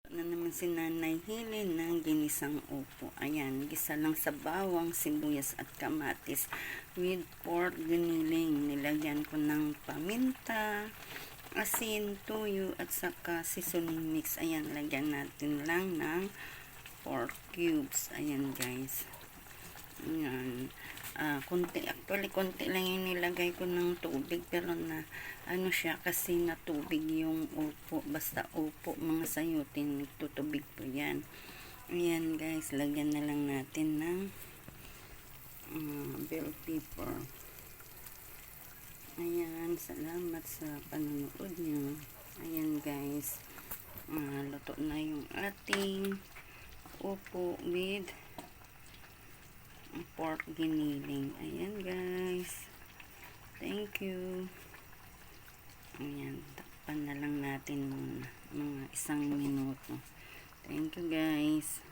Na naman si Nanay Helen ng ginisang upo. Ayan, gisa lang sa bawang, sibuyas at kamatis with pork giniling. Nilagyan ko ng paminta, asin, tuyo at saka seasoning mix. Ayan, lagyan natin lang ng pork cubes. Ayan guys. Ayan. Actually konti lang yung nilagay ko ng tubig, pero na ano siya kasi natubig yung upo, basta upo mga sayutin, nagtutubig po yan. Ayan guys, lagyan na lang natin ng bell pepper. Ayan, salamat sa panonood nyo. Ayan guys, luto na yung ating upo with pork giniling. Ayan guys, thank you. Ayan, takpan na lang natin muna mga 1 minuto. Thank you guys.